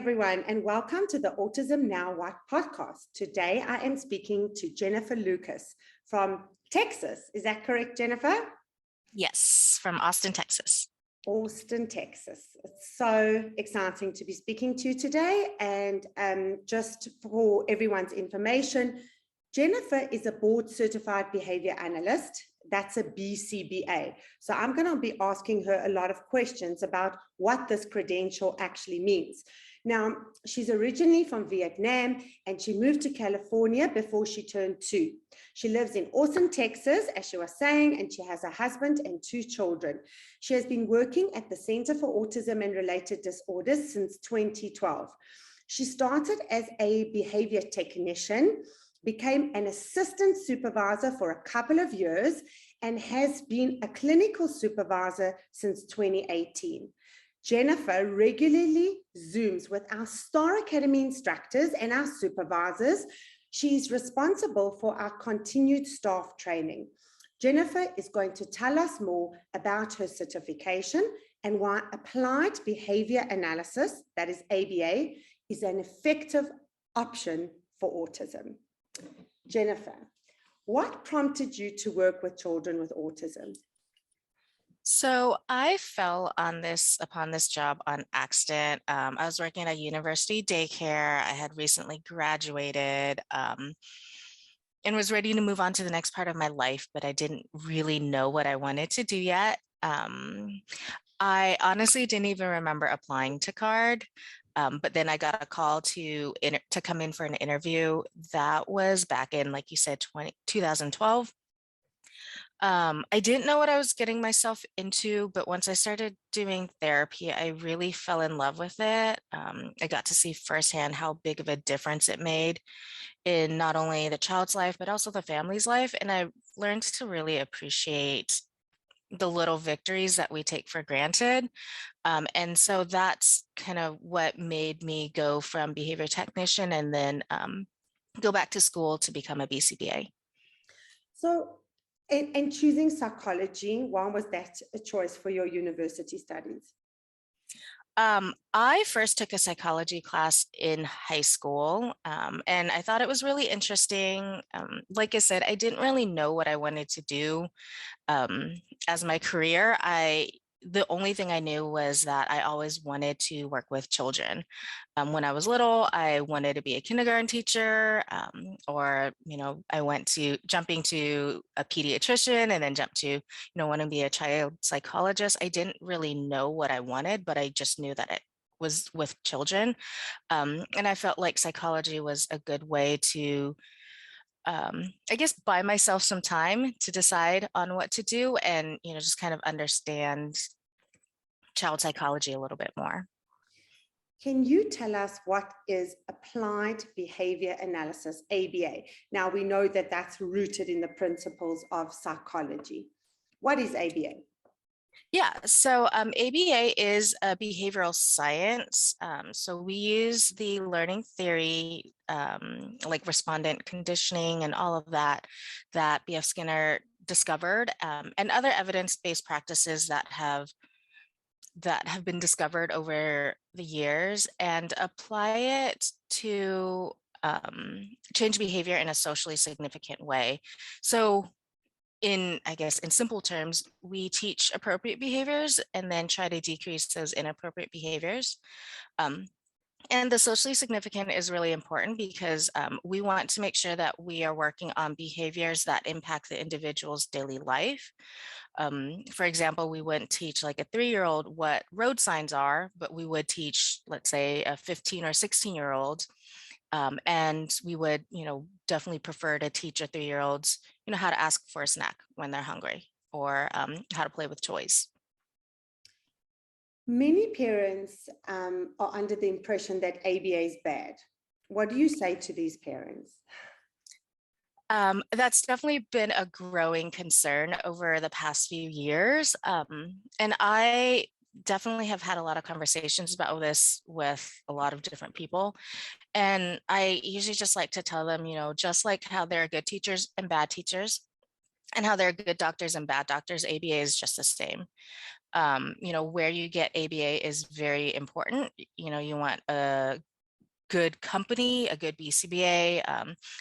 everyone, and welcome to the Autism Now What podcast. Today, I am speaking to Jennifer Lucas from Texas. Is that correct, Jennifer? Yes, from Austin, Texas. Austin, Texas. It's so exciting to be speaking to you today. And just for everyone's information, Jennifer is a board certified behavior analyst. That's a BCBA. So I'm going to be asking her a lot of questions about what this credential actually means. Now, she's originally from Vietnam and she moved to California before she turned 2. She lives in Austin, Texas, as she was saying, and she has a husband and 2 children. She has been working at the Center for Autism and Related Disorders since 2012. She started as a behavior technician, became an assistant supervisor for a couple of years, and has been a clinical supervisor since 2018. Jennifer regularly Zooms with our Star Academy instructors and our supervisors. She's responsible for our continued staff training. Jennifer is going to tell us more about her certification and why applied behavior analysis, that is ABA, is an effective option for autism. Jennifer, what prompted you to work with children with autism? So I fell upon this job on accident. I was working at a university daycare. I had recently graduated and was ready to move on to the next part of my life, but I didn't really know what I wanted to do yet. I honestly didn't even remember applying to CARD. But then I got a call to come in for an interview. That was back in, like you said, 2012. I didn't know what I was getting myself into, but once I started doing therapy, I really fell in love with it. I got to see firsthand how big of a difference it made in not only the child's life, but also the family's life. And I learned to really appreciate the little victories that we take for granted. And so that's kind of what made me go from behavior technician and then go back to school to become a BCBA. So, in choosing psychology, why was that a choice for your university studies? I first took a psychology class in high school, and I thought it was really interesting. Like I said, I didn't really know what I wanted to do as my career. The only thing I knew was that I always wanted to work with children. When I was little, I wanted to be a kindergarten teacher, or, I went to jumping to a pediatrician and then jumped to, want to be a child psychologist. I didn't really know what I wanted, but I just knew that it was with children. And I felt like psychology was a good way to I guess buy myself some time to decide on what to do and, just kind of understand child psychology a little bit more. Can you tell us what is applied behavior analysis, ABA? Now we know that that's rooted in the principles of psychology. What is ABA? Yeah, so ABA is a behavioral science. So we use the learning theory, like respondent conditioning and all of that B.F. Skinner discovered, and other evidence-based practices that have been discovered over the years, and apply it to change behavior in a socially significant way. So in simple terms, we teach appropriate behaviors and then try to decrease those inappropriate behaviors. And the socially significant is really important because we want to make sure that we are working on behaviors that impact the individual's daily life. For example, we wouldn't teach like a 3-year-old what road signs are, but we would teach, let's say, a 15 or 16-year-old. And we would, definitely prefer to teach a 3-year-olds, how to ask for a snack when they're hungry, or how to play with toys. Many parents are under the impression that ABA is bad. What do you say to these parents? That's definitely been a growing concern over the past few years. And I definitely have had a lot of conversations about this with a lot of different people. And I usually just like to tell them, just like how there are good teachers and bad teachers, and how there are good doctors and bad doctors, ABA is just the same. Where you get ABA is very important. You want a good company, a good BCBA,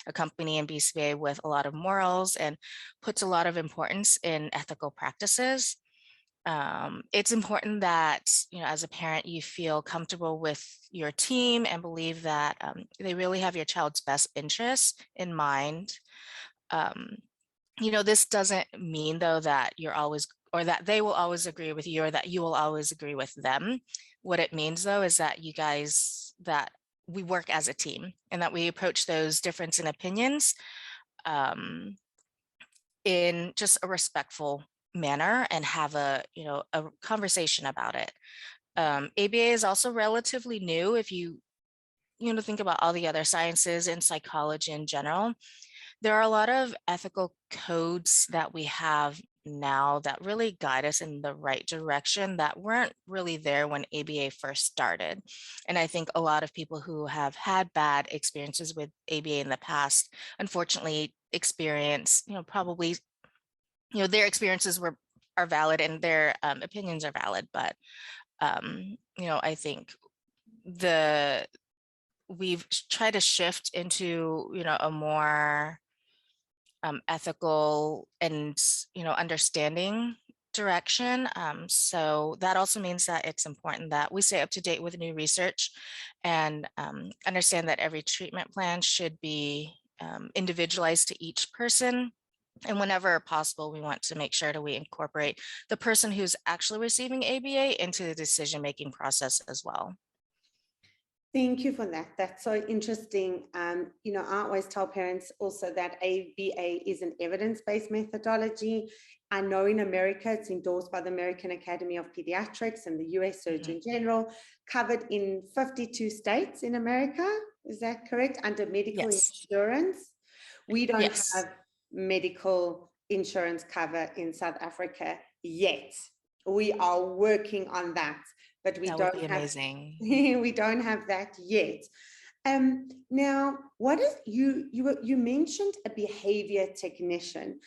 a company in BCBA with a lot of morals and puts a lot of importance in ethical practices. It's important that, as a parent, you feel comfortable with your team and believe that they really have your child's best interests in mind. This doesn't mean, though, that you're always, or that they will always agree with you, or that you will always agree with them. What it means, though, is that that we work as a team and that we approach those difference in opinions in just a respectful manner and have a conversation about it. ABA is also relatively new. If you think about all the other sciences and psychology in general, there are a lot of ethical codes that we have now that really guide us in the right direction that weren't really there when ABA first started. And I think a lot of people who have had bad experiences with ABA in the past, unfortunately, experience, probably, their experiences are valid and their opinions are valid. But, I think we've tried to shift into, a more ethical and understanding direction. So that also means that it's important that we stay up to date with new research and understand that every treatment plan should be individualized to each person. And whenever possible, we want to make sure that we incorporate the person who's actually receiving ABA into the decision-making process as well. Thank you for that. That's so interesting. I always tell parents also that ABA is an evidence-based methodology. I know in America, it's endorsed by the American Academy of Pediatrics and the US Surgeon General, covered in 52 states in America. Is that correct? Under medical insurance. We don't have medical insurance cover in South Africa yet. We are working on that. But we don't have, amazing. We don't have that yet. Now, what is you mentioned a behavior technician.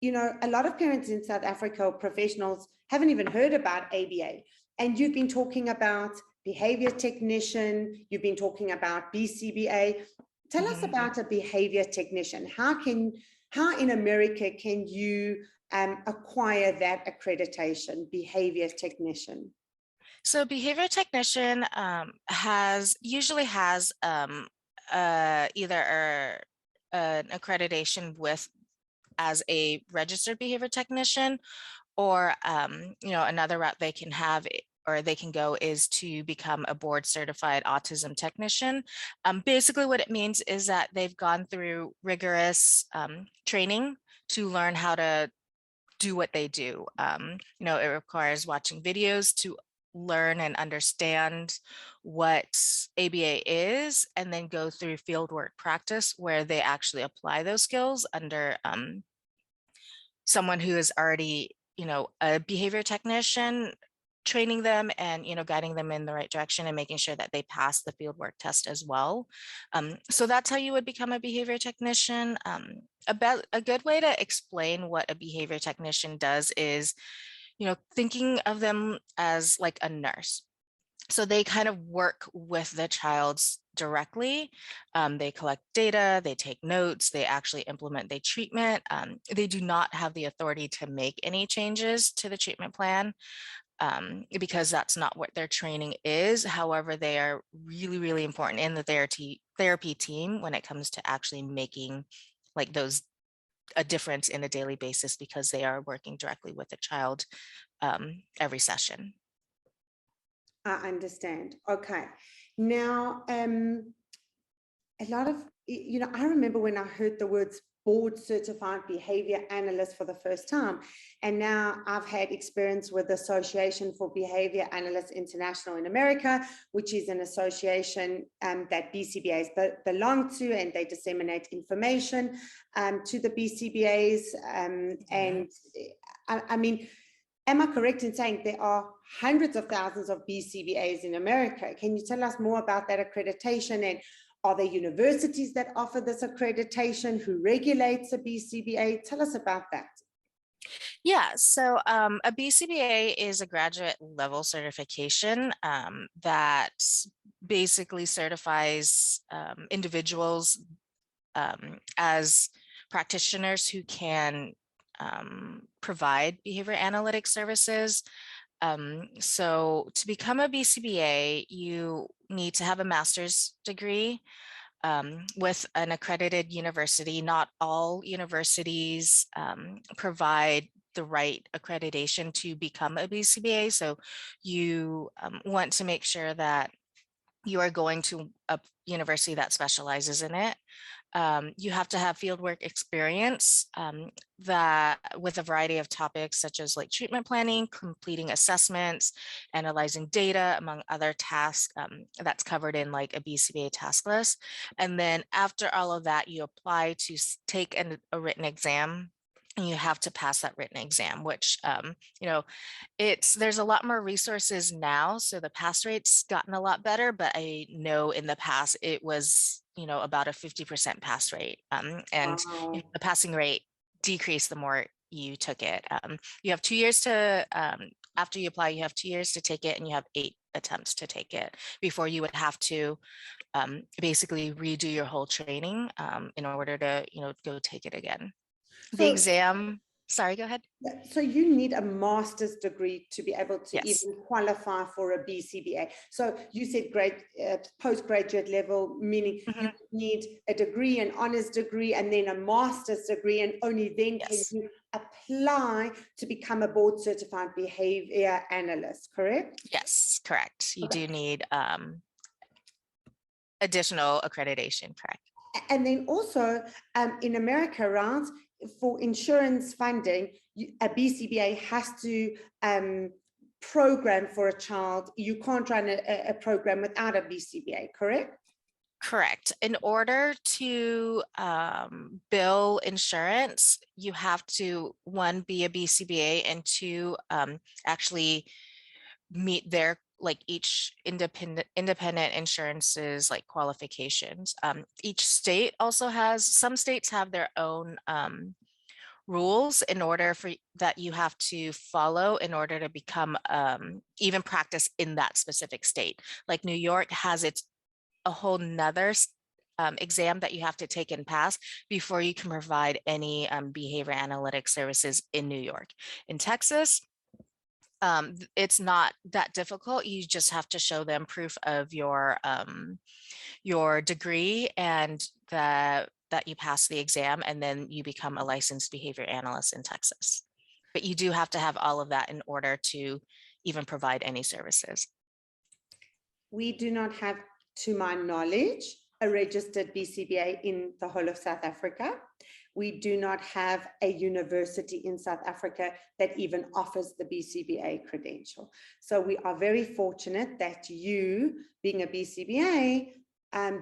A lot of parents in South Africa or professionals haven't even heard about ABA. And you've been talking about behavior technician, you've been talking about BCBA. Tell us about a behavior technician. How in America can you acquire that accreditation, behavior technician? So behavior technician usually has either an accreditation as a registered behavior technician, or another route they can have or they can go is to become a board certified autism technician. Basically what it means is that they've gone through rigorous training to learn how to do what they do. It requires watching videos to learn and understand what ABA is, and then go through fieldwork practice where they actually apply those skills under someone who is already, a behavior technician, training them and, guiding them in the right direction and making sure that they pass the fieldwork test as well. So that's how you would become a behavior technician. A good way to explain what a behavior technician does is, thinking of them as like a nurse. So they kind of work with the child directly. They collect data, they take notes, they actually implement the treatment. They do not have the authority to make any changes to the treatment plan because that's not what their training is. However, they are really, really important in the therapy team when it comes to actually making like a difference in a daily basis, because they are working directly with the child every session. I understand. Okay. Now, a lot of, I remember when I heard the words board certified behavior analyst for the first time, and now I've had experience with the Association for Behavior Analysts International in America, which is an association that BCBAs belong to, and they disseminate information to the BCBAs. And I mean, am I correct in saying there are hundreds of thousands of BCBAs in America? Can you tell us more about that accreditation, and are there universities that offer this accreditation? Who regulates a BCBA? Tell us about that. Yeah, so a BCBA is a graduate level certification that basically certifies individuals as practitioners who can provide behavior analytic services. So to become a BCBA, you need to have a master's degree with an accredited university. Not all universities provide the right accreditation to become a BCBA. So you want to make sure that you are going to a university that specializes in it. You have to have fieldwork experience that with a variety of topics such as like treatment planning, completing assessments, analyzing data, among other tasks that's covered in like a BCBA task list. And then after all of that, you apply to take a written exam. And you have to pass that written exam, which, you know, there's a lot more resources now, so the pass rate's gotten a lot better, but I know in the past it was, you know, about a 50% pass rate, and you know, Wow. the passing rate decreased the more you took it. You have 2 years to after you apply, you have 2 years to take it, and you have 8 attempts to take it before you would have to basically redo your whole training in order to, you know, go take it again. The So, exam, sorry, go ahead. so you need a master's degree to be able to Yes. even qualify for a BCBA. So you said postgraduate level, meaning you Mhm. need a degree, an honors degree, and then a master's degree, and only then can Yes. you apply to become a board certified behavior analyst, correct? Yes, correct. You do Okay. need additional accreditation, correct? And then also in America, right, for insurance funding, a BCBA has to program for a child. You can't run a program without a BCBA, correct? Correct. In order to bill insurance, you have to, one, be a BCBA, and two, actually meet their like each independent insurances like qualifications. Each state also has, some states have their own rules in order for that you have to follow in order to become even practice in that specific state. Like New York has its a whole nother exam that you have to take and pass before you can provide any behavior analytics services in New York. In Texas, it's not that difficult. You just have to show them proof of your degree and that you pass the exam, and then you become a licensed behavior analyst in Texas. But you do have to have all of that in order to even provide any services. We do not have, to my knowledge, a registered BCBA in the whole of South Africa. We do not have a university in South Africa that even offers the BCBA credential. So we are very fortunate that you, being a BCBA,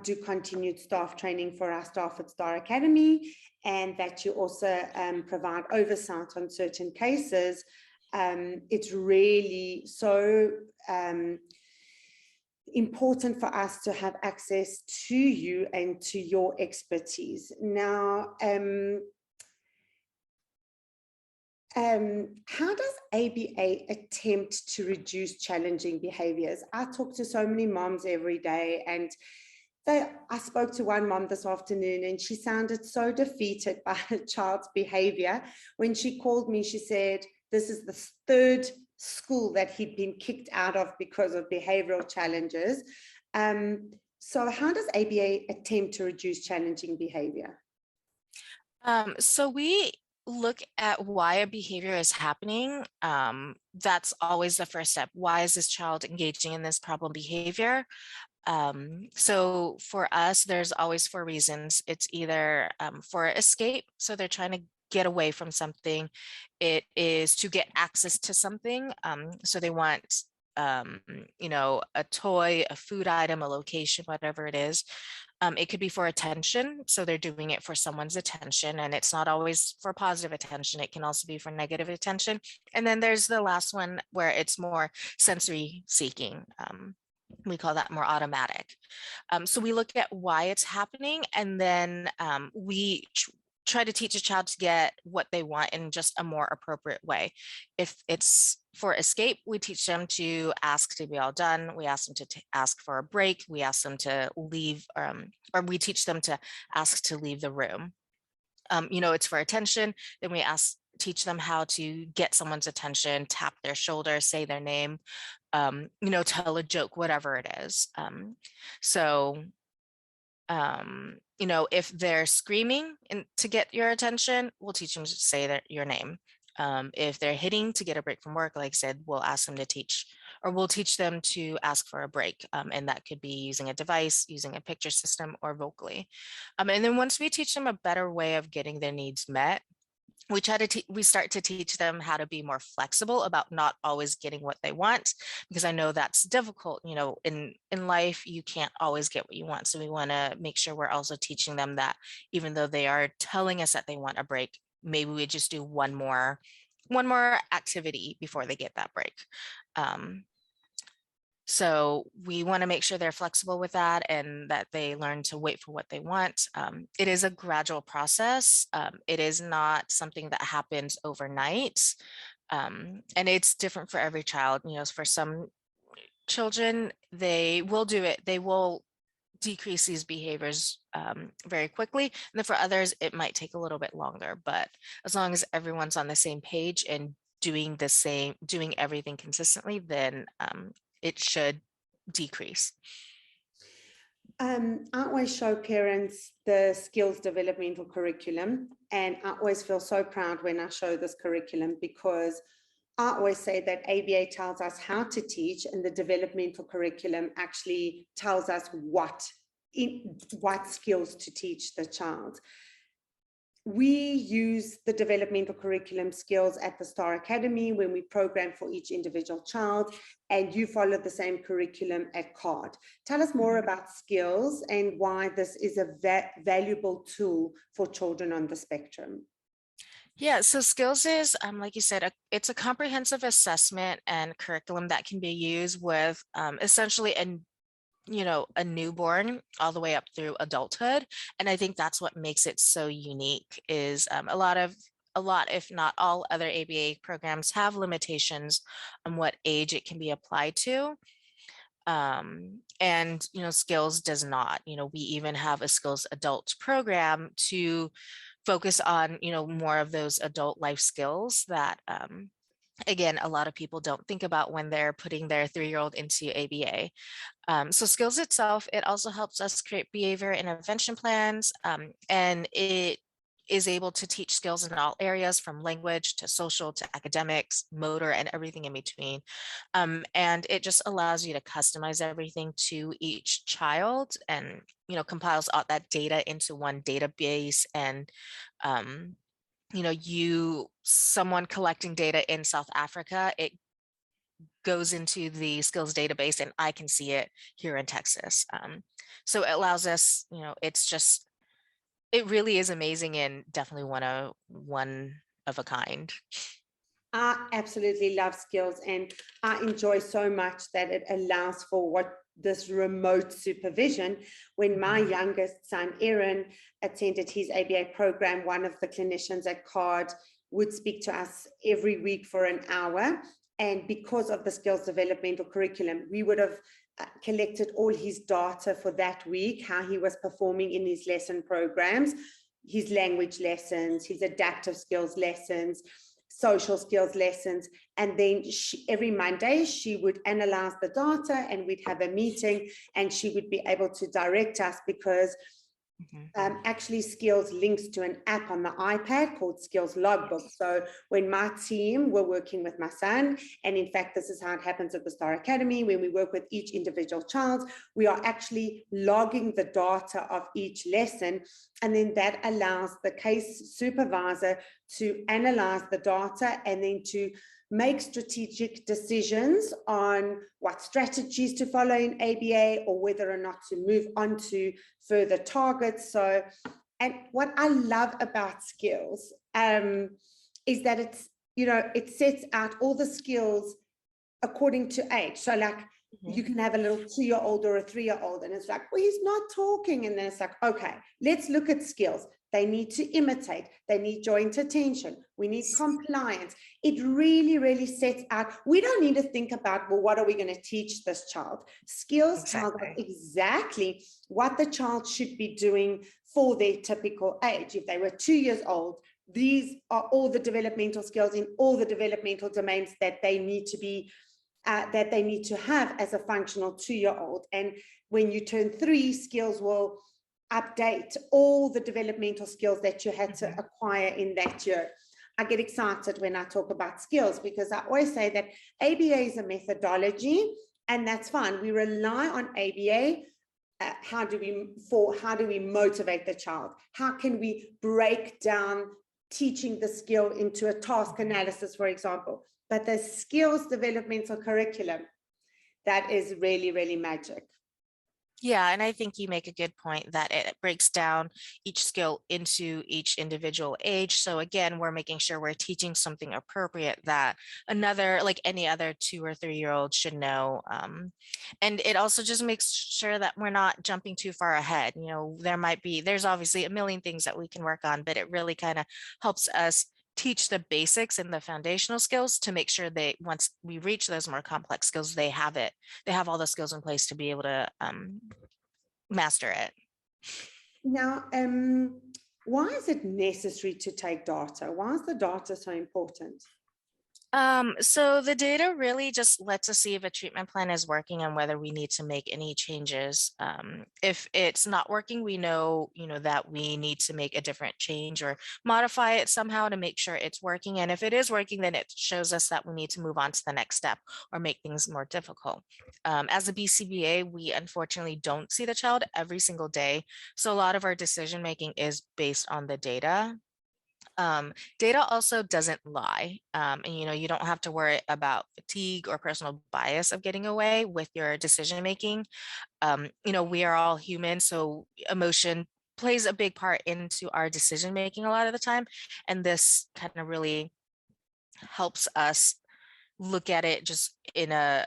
do continued staff training for our staff at Star Academy, and that you also provide oversight on certain cases. It's really so important for us to have access to you and to your expertise. Now, how does ABA attempt to reduce challenging behaviors? I talk to so many moms every day, and I spoke to one mom this afternoon, and she sounded so defeated by her child's behavior. When she called me, she said, this is the third school that he'd been kicked out of because of behavioral challenges. So how does ABA attempt to reduce challenging behavior? So we look at why a behavior is happening. That's always the first step. Why is this child engaging in this problem behavior? So for us, there's always 4 reasons. It's either for escape, so they're trying to get away from something. It is to get access to something. So they want, you know, a toy, a food item, a location, whatever it is. It could be for attention, so they're doing it for someone's attention, and it's not always for positive attention. It can also be for negative attention. And then there's the last one where it's more sensory seeking. We call that more automatic. So we look at why it's happening, and then we try to teach a child to get what they want in just a more appropriate way. If it's for escape, we teach them to ask to be all done. We ask them to ask for a break. We ask them to leave, or we teach them to ask to leave the room. It's for attention. Then we teach them how to get someone's attention, tap their shoulder, say their name, tell a joke, whatever it is. If they're screaming to get your attention, we'll teach them to say your name. If they're hitting to get a break from work, like I said, we'll teach them to ask for a break. And that could be using a device, using a picture system, or vocally. And then once we teach them a better way of getting their needs met, we start to teach them how to be more flexible about not always getting what they want, because I know that's difficult. In life, you can't always get what you want. So we want to make sure we're also teaching them that even though they are telling us that they want a break, maybe we just do one more activity before they get that break. So we want to make sure they're flexible with that and that they learn to wait for what they want. It is a gradual process. It is not something that happens overnight. And it's different for every child. For some children, they will do it. They will decrease these behaviors very quickly. And then for others, it might take a little bit longer. But as long as everyone's on the same page and doing everything consistently, then it should decrease. I always show parents the skills developmental curriculum, and I always feel so proud when I show this curriculum, because I always say that ABA tells us how to teach, and the developmental curriculum actually tells us what skills to teach the child. We use the developmental curriculum skills at the Star Academy when we program for each individual child, and you follow the same curriculum at CARD. Tell us more about skills and why this is a valuable tool for children on the spectrum. Yeah, so skills is, like you said, it's a comprehensive assessment and curriculum that can be used with essentially a newborn all the way up through adulthood. And I think that's what makes it so unique is a lot, if not all other ABA programs have limitations on what age it can be applied to. And skills does not. We even have a skills adult program to focus on more of those adult life skills that again, a lot of people don't think about when they're putting their 3-year-old into ABA. So skills itself, it also helps us create behavior intervention plans, and it is able to teach skills in all areas from language to social to academics, motor, and everything in between. And it just allows you to customize everything to each child and, compiles all that data into one database. And someone collecting data in South Africa, it goes into the skills database and I can see it here in Texas. So it allows us, it really is amazing and definitely one of a kind. I absolutely love skills, and I enjoy so much that it allows for this remote supervision. When my youngest son, Aaron, attended his ABA program, one of the clinicians at CARD would speak to us every week for an hour. And because of the skills developmental curriculum, we would have collected all his data for that week, how he was performing in his lesson programs, his language lessons, his adaptive skills lessons, social skills lessons. And then every Monday, she would analyze the data and we'd have a meeting and she would be able to direct us, because actually skills links to an app on the iPad called Skills Logbook. So when my team were working with my son, and in fact, this is how it happens at the Star Academy, when we work with each individual child, we are actually logging the data of each lesson. And then that allows the case supervisor to analyze the data and then to make strategic decisions on what strategies to follow in ABA or whether or not to move on to further targets. So, and what I love about skills is that it's, it sets out all the skills according to age. So like you can have a little 2-year-old or a 3-year-old and it's like, well, he's not talking. And then it's like, okay, let's look at skills. they need to imitate, they need joint attention, we need compliance. It really, really sets out, we don't need to think about, well, what are we going to teach this child? Skills tells us exactly what the child should be doing for their typical age. If they were 2 years old, these are all the developmental skills in all the developmental domains that they need to be, that they need to have as a functional 2-year-old. And when you turn 3, skills will update all the developmental skills that you had to acquire in that year. I get excited when I talk about skills because I always say that ABA is a methodology, and that's fine. We rely on ABA. How do we motivate the child? How can we break down teaching the skill into a task analysis, for example? But the skills developmental curriculum, that is really, really magic. Yeah, and I think you make a good point that it breaks down each skill into each individual age. So again, we're making sure we're teaching something appropriate that another, like any other 2 or 3-year-old should know. And it also just makes sure that we're not jumping too far ahead. You know, there's obviously a million things that we can work on, but it really kind of helps us teach the basics and the foundational skills to make sure they, once we reach those more complex skills, they have all the skills in place to be able to master it. Now, why is it necessary to take data? Why is the data so important? So the data really just lets us see if a treatment plan is working and whether we need to make any changes. If it's not working, we know, that we need to make a different change or modify it somehow to make sure it's working. And if it is working, then it shows us that we need to move on to the next step or make things more difficult. As a BCBA, we unfortunately don't see the child every single day. So a lot of our decision making is based on the data. Data also doesn't lie. And you don't have to worry about fatigue or personal bias of getting away with your decision making. We are all human, so emotion plays a big part into our decision making a lot of the time. And this kind of really helps us look at it just in a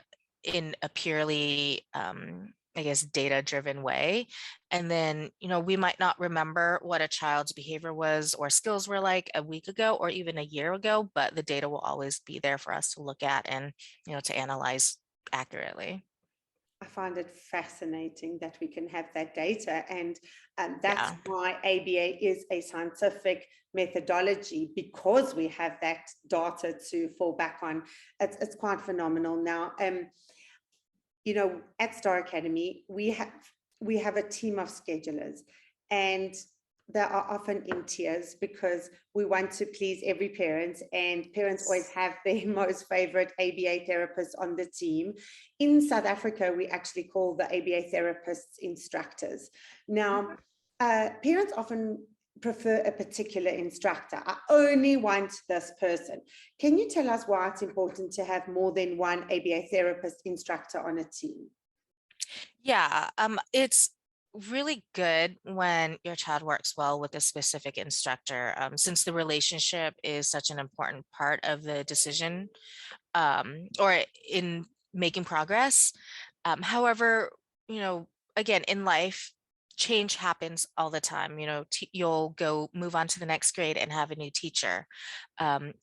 purely I guess data driven way. And then we might not remember what a child's behavior was or skills were like a week ago or even a year ago, but the data will always be there for us to look at and to analyze accurately. I find it fascinating that we can have that data, and that's why ABA is a scientific methodology, because we have that data to fall back on. It's quite phenomenal. Now, at Star Academy, we have a team of schedulers, and they are often in tears because we want to please every parent, and parents always have their most favorite ABA therapists on the team. In South Africa, we actually call the ABA therapists instructors. Now, parents often prefer a particular instructor. I only want this person. Can you tell us why it's important to have more than one ABA therapist instructor on a team? Yeah, it's really good when your child works well with a specific instructor, since the relationship is such an important part of the decision or in making progress. However, again, in life, change happens all the time. You'll go move on to the next grade and have a new teacher.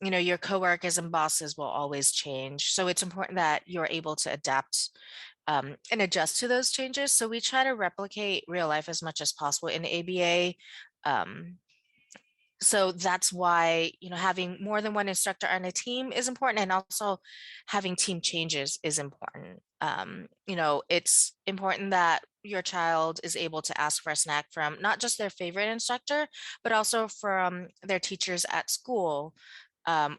Your coworkers and bosses will always change. So it's important that you're able to adapt and adjust to those changes. So we try to replicate real life as much as possible in ABA. So that's why, having more than one instructor on a team is important, and also having team changes is important. It's important that your child is able to ask for a snack from not just their favorite instructor, but also from their teachers at school,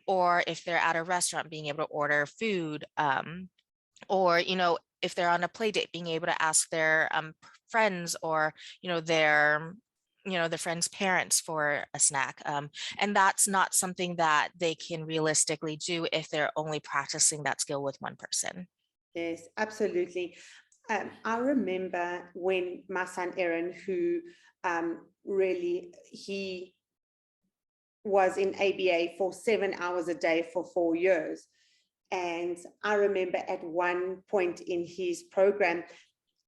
or if they're at a restaurant, being able to order food, or, if they're on a play date, being able to ask their friends or, the friend's parents for a snack. And that's not something that they can realistically do if they're only practicing that skill with one person. Yes, absolutely. I remember when my son Aaron, who he was in ABA for 7 hours a day for 4 years. And I remember at one point in his program,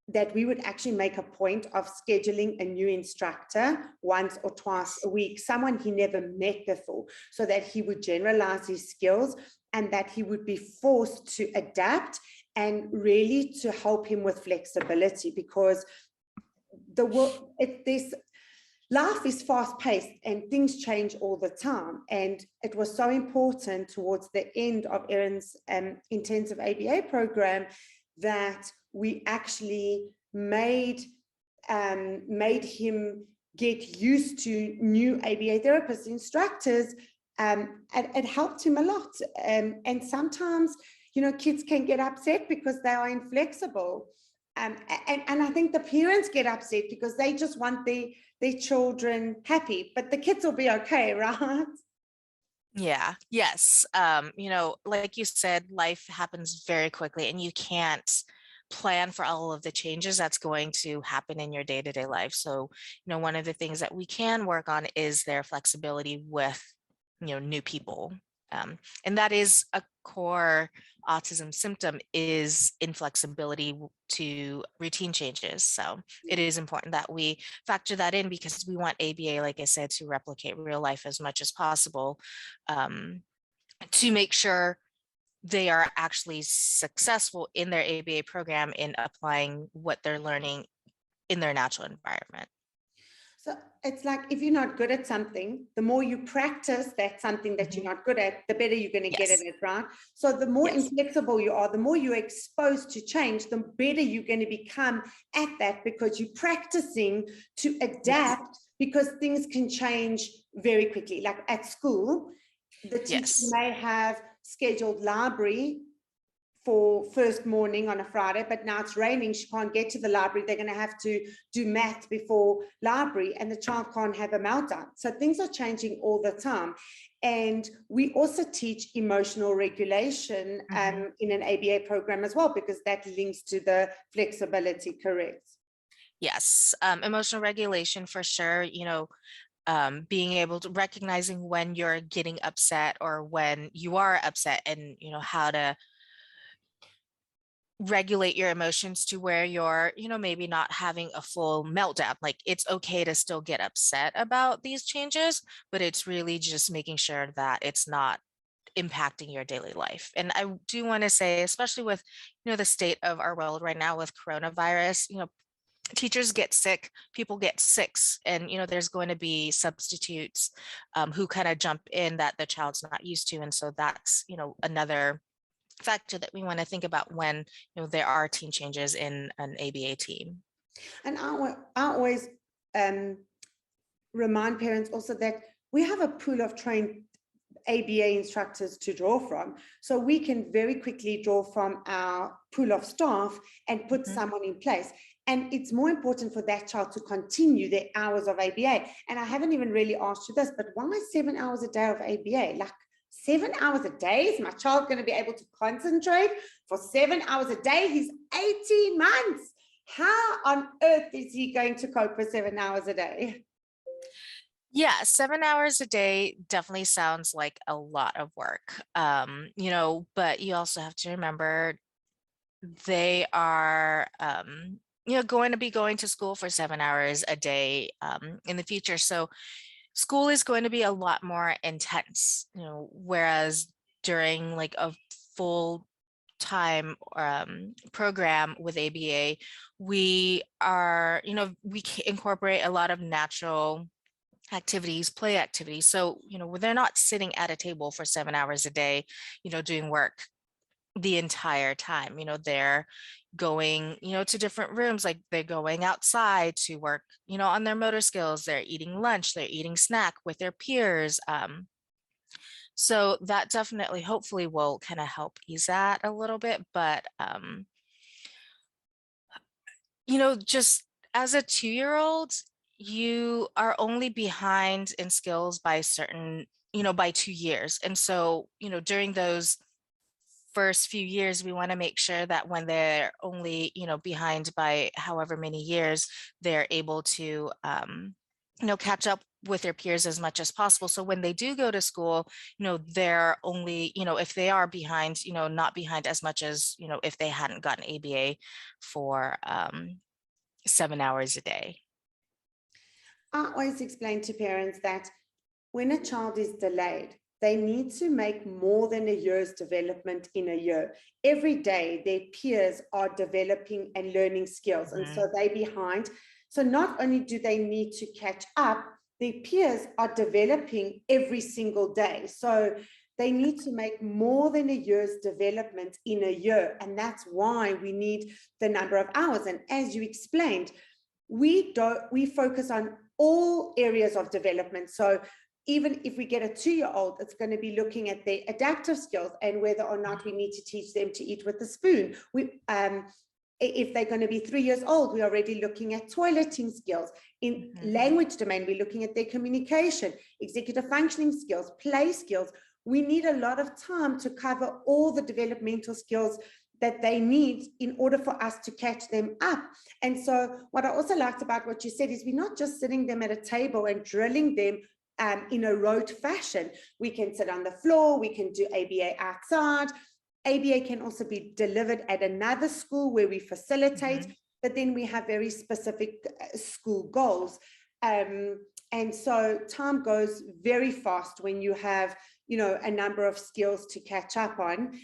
that we would actually make a point of scheduling a new instructor once or twice a week, someone he never met before, so that he would generalize his skills and that he would be forced to adapt and really to help him with flexibility, because life is fast paced and things change all the time. And it was so important towards the end of Erin's intensive ABA program that we actually made him get used to new ABA therapists, instructors, and it helped him a lot. And sometimes, kids can get upset because they are inflexible. And I think the parents get upset because they just want their children happy, but the kids will be okay, right? Yeah, yes. Like you said, life happens very quickly and you can't plan for all of the changes that's going to happen in your day-to-day life. So, one of the things that we can work on is their flexibility with, new people. And that is a core autism symptom, is inflexibility to routine changes. So it is important that we factor that in, because we want ABA, like I said, to replicate real life as much as possible, to make sure they are actually successful in their ABA program in applying what they're learning in their natural environment. So it's like, if you're not good at something, the more you practice that something that you're not good at, the better you're going to get at it, right? So the more inflexible you are, the more you're exposed to change, the better you're going to become at that, because you're practicing to adapt, because things can change very quickly. Like at school, the teacher may have scheduled library for first morning on a Friday, but now it's raining, she can't get to the library. They're going to have to do math before library, and the child can't have a meltdown. So things are changing all the time. And we also teach emotional regulation in an ABA program as well, because that links to the flexibility, correct? Yes, emotional regulation for sure. Being able to recognizing when you're getting upset or when you are upset, and how to regulate your emotions to where you're, maybe not having a full meltdown. Like, it's okay to still get upset about these changes, but it's really just making sure that it's not impacting your daily life. And I do want to say, especially with, the state of our world right now with coronavirus, teachers get sick, people get sick, and there's going to be substitutes who kind of jump in that the child's not used to. And so that's another factor that we want to think about when there are team changes in an ABA team. And I always remind parents also that we have a pool of trained ABA instructors to draw from. So we can very quickly draw from our pool of staff and put someone in place. And it's more important for that child to continue their hours of ABA. And I haven't even really asked you this, but why 7 hours a day of ABA? Like, 7 hours a day? Is my child going to be able to concentrate for 7 hours a day? He's 18 months. How on earth is he going to cope with 7 hours a day? Yeah, 7 hours a day definitely sounds like a lot of work. But you also have to remember they are going to be going to school for 7 hours a day in the future. So school is going to be a lot more intense, whereas during like a full time program with ABA, we are, we incorporate a lot of natural activities, play activities. So, they're not sitting at a table for 7 hours a day, doing work the entire time. They're going, to different rooms, like they're going outside to work, on their motor skills, they're eating lunch, they're eating snack with their peers. So that definitely, hopefully, will kind of help ease that a little bit. But, just as a 2-year-old, you are only behind in skills by by 2 years. And so, during those first few years, we want to make sure that when they're only, behind by however many years, they're able to, catch up with their peers as much as possible. So when they do go to school, they're only, if they are behind, not behind as much as, if they hadn't gotten ABA for 7 hours a day. I always explain to parents that when a child is delayed, they need to make more than a year's development in a year. Every day, their peers are developing and learning skills, and so they're behind. So not only do they need to catch up, their peers are developing every single day. So they need to make more than a year's development in a year, and that's why we need the number of hours. And as you explained, we focus on all areas of development. So even if we get a 2-year-old, it's going to be looking at their adaptive skills and whether or not we need to teach them to eat with a spoon. If they're going to be 3 years old, we're already looking at toileting skills. In language domain, we're looking at their communication, executive functioning skills, play skills. We need a lot of time to cover all the developmental skills that they need in order for us to catch them up. And so what I also liked about what you said is we're not just sitting them at a table and drilling them in a rote fashion. We can sit on the floor, we can do ABA outside. ABA can also be delivered at another school where we facilitate, but then we have very specific school goals. And so time goes very fast when you have, a number of skills to catch up on.